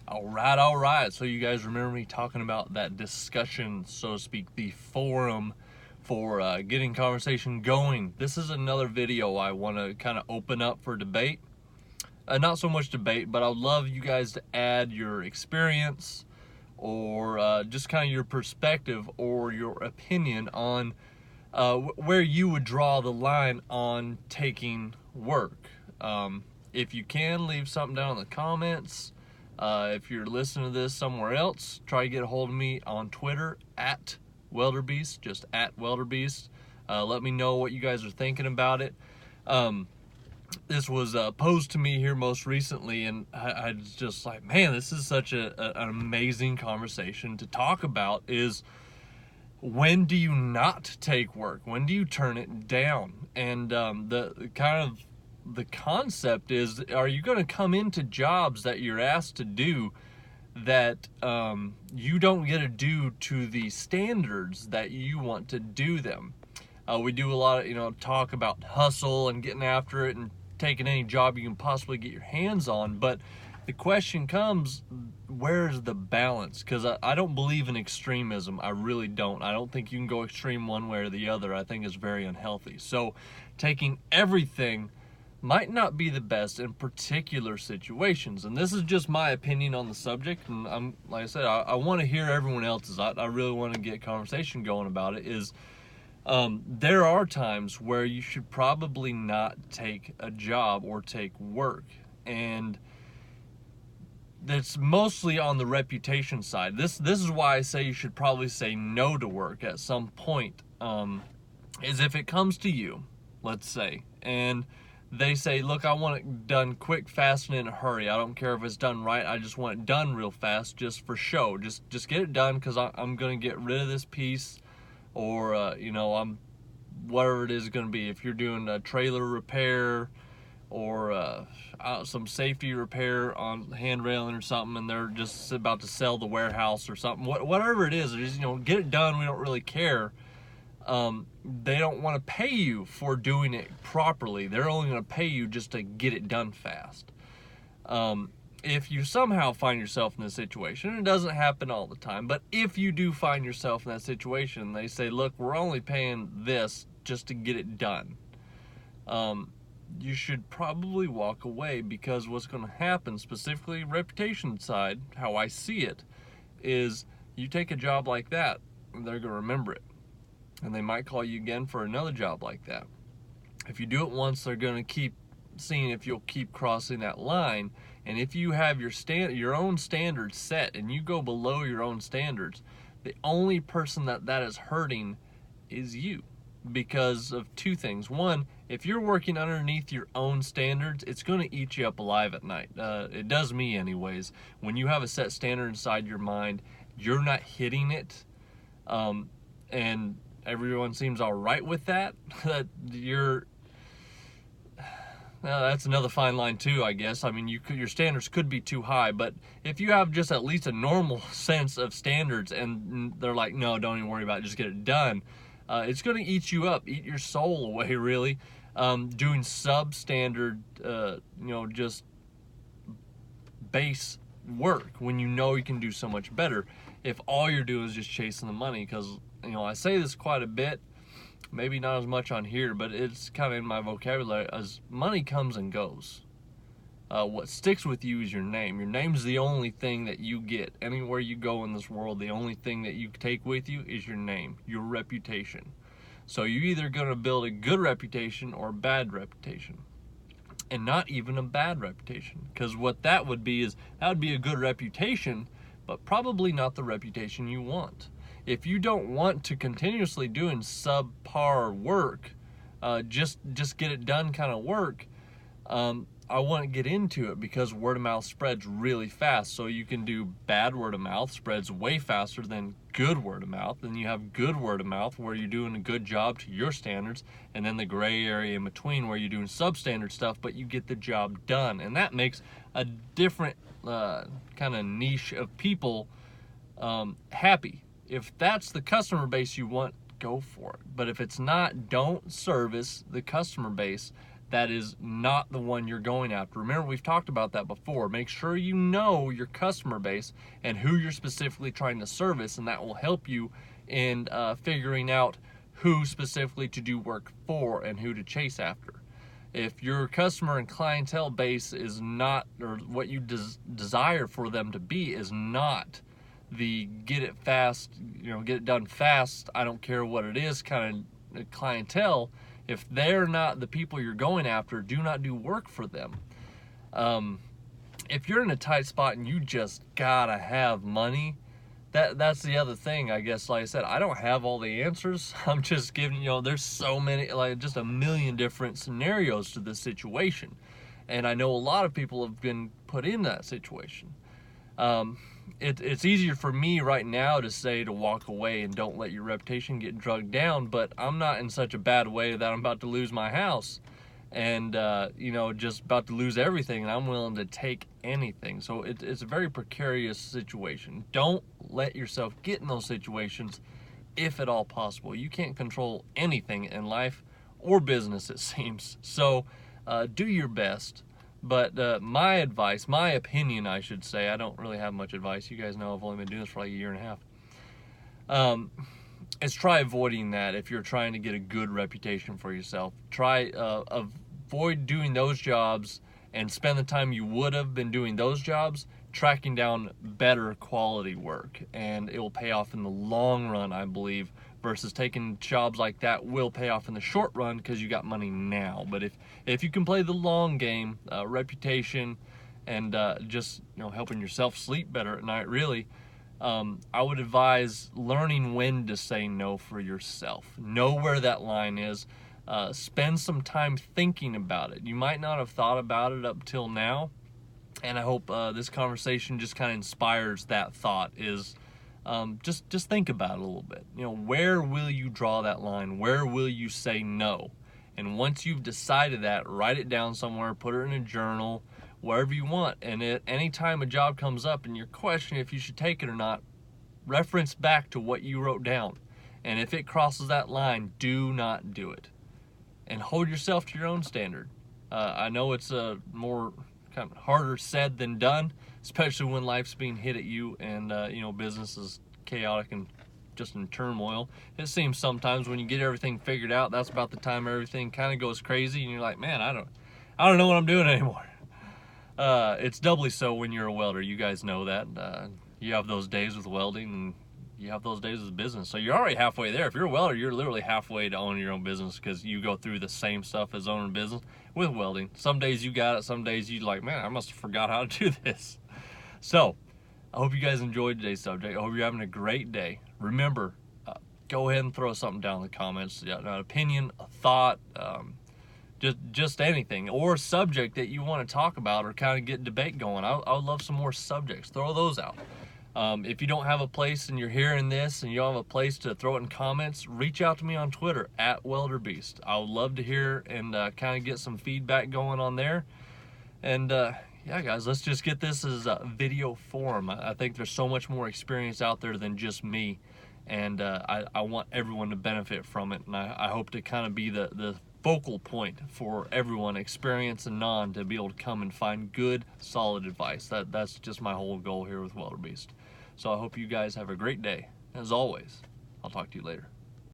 All right. So you guys remember me talking about that discussion, so to speak, the forum for getting conversation going. This is another video I want to kind of open up for debate. Not so much debate, but I would love you guys to add your experience or just kind of your perspective or your opinion on where you would draw the line on taking work. If you can, leave something down in the comments. If you're listening to this somewhere else, try to get a hold of me on Twitter at Welderbeast, just at Welderbeast. Let me know what you guys are thinking about it. This was posed to me here most recently, and I was just like, man, this is such an amazing conversation to talk about. Is when do you not take work? When do you turn it down? And the concept is, are you going to come into jobs that you're asked to do that you don't get to do to the standards that you want to do them? We do a lot of, talk about hustle and getting after it and taking any job you can possibly get your hands on. But the question comes, where's the balance? Because I don't believe in extremism. I really don't. I don't think you can go extreme one way or the other. I think it's very unhealthy. So taking everything might not be the best in particular situations. And this is just my opinion on the subject. And like I said, I want to hear everyone else's. I really want to get conversation going about it. There are times where you should probably not take a job or take work. And that's mostly on the reputation side. This is why I say you should probably say no to work at some point. Is if it comes to you, let's say, and they say, look, I want it done quick, fast, and in a hurry. I don't care if it's done right. I just want it done real fast, just for show. Just get it done, because I'm going to get rid of this piece, or I'm whatever it is going to be. If you're doing a trailer repair or some safety repair on hand railing or something, and they're just about to sell the warehouse or something, whatever it is, just get it done. We don't really care. They don't want to pay you for doing it properly. They're only going to pay you just to get it done fast. If you somehow find yourself in this situation, it doesn't happen all the time, but if you do find yourself in that situation, they say, look, we're only paying this just to get it done. You should probably walk away, because what's going to happen, specifically reputation side, how I see it, is you take a job like that, and they're going to remember it. And they might call you again for another job like that. If you do it once, they're going to keep seeing if you'll keep crossing that line. And if you have your own standards set and you go below your own standards, the only person that is hurting is you, because of two things. One, if you're working underneath your own standards, it's going to eat you up alive at night. It does me anyways. When you have a set standard inside your mind, you're not hitting it, and everyone seems all right with that, that's another fine line too, I guess. I mean, your standards could be too high, but if you have just at least a normal sense of standards, and they're like, no, don't even worry about it, just get it done, it's going to eat you up, eat your soul away, really. Doing substandard, just base work when you can do so much better, if all you're doing is just chasing the money. Because I say this quite a bit, maybe not as much on here, but it's kind of in my vocabulary, as money comes and goes. What sticks with you is your name. Your name's the only thing that you get anywhere you go in this world. The only thing that you take with you is your name, your reputation. So you're either going to build a good reputation or a bad reputation, and not even a bad reputation, because what that would be is, that would be a good reputation, but probably not the reputation you want. If you don't want to continuously doing subpar work, just get it done kind of work, I wouldn't get into it, because word of mouth spreads really fast. So you can do bad word of mouth, spreads way faster than good word of mouth. Then you have good word of mouth where you're doing a good job to your standards, and then the gray area in between where you're doing substandard stuff, but you get the job done. And that makes a different kind of niche of people happy. If that's the customer base you want, go for it. But if it's not, don't service the customer base that is not the one you're going after. Remember, we've talked about that before. Make sure you know your customer base and who you're specifically trying to service, and that will help you in figuring out who specifically to do work for and who to chase after. If your customer and clientele base is not, or what you desire for them to be is not the get it fast, get it done fast, I don't care what it is kind of clientele, if they're not the people you're going after, do not do work for them. If you're in a tight spot and you just gotta have money, that's the other thing, I guess. Like I said, I don't have all the answers. I'm just giving, there's so many, like just a million different scenarios to this situation. And I know a lot of people have been put in that situation. It's easier for me right now to say to walk away and don't let your reputation get drugged down, but I'm not in such a bad way that I'm about to lose my house and, just about to lose everything, and I'm willing to take anything. So it's a very precarious situation. Don't let yourself get in those situations if at all possible. You can't control anything in life or business, it seems. So do your best. But my advice, my opinion, I should say, I don't really have much advice. You guys know I've only been doing this for like a year and a half. Is try avoiding that if you're trying to get a good reputation for yourself. Try avoid doing those jobs and spend the time you would have been doing those jobs tracking down better quality work. And it will pay off in the long run, I believe, versus taking jobs like that will pay off in the short run because you got money now. But if you can play the long game, reputation, and just helping yourself sleep better at night, really, I would advise learning when to say no for yourself. Know where that line is. Spend some time thinking about it. You might not have thought about it up till now, and I hope this conversation just kind of inspires that thought. Is just think about it a little bit. Where will you draw that line? Where will you say no? And once you've decided that, write it down somewhere, put it in a journal, wherever you want. And anytime a job comes up and you're questioning if you should take it or not, reference back to what you wrote down. And if it crosses that line, do not do it. And hold yourself to your own standard. I know it's more kind of harder said than done, especially when life's being hit at you and business is chaotic and just in turmoil. It seems sometimes when you get everything figured out, that's about the time everything kind of goes crazy and you're like, man, I don't know what I'm doing anymore. It's doubly so when you're a welder. You guys know that. You have those days with welding and you have those days with business. So you're already halfway there. If you're a welder, you're literally halfway to owning your own business because you go through the same stuff as owning a business with welding. Some days you got it. Some days you're like, man, I must have forgot how to do this. So I hope you guys enjoyed today's subject. I hope you're having a great day. Remember, go ahead and throw something down in the comments. An opinion, a thought, just anything, or a subject that you want to talk about or kind of get debate going. I would love some more subjects. Throw those out. If you don't have a place and you're hearing this and you don't have a place to throw it in comments, reach out to me on Twitter at Welderbeast. I would love to hear and kind of get some feedback going on there. And yeah, guys, let's just get this as a video form. I think there's so much more experience out there than just me. And I want everyone to benefit from it. And I hope to kind of be the focal point for everyone, experience and non, to be able to come and find good, solid advice. That's just my whole goal here with Welderbeast. So I hope you guys have a great day. As always, I'll talk to you later.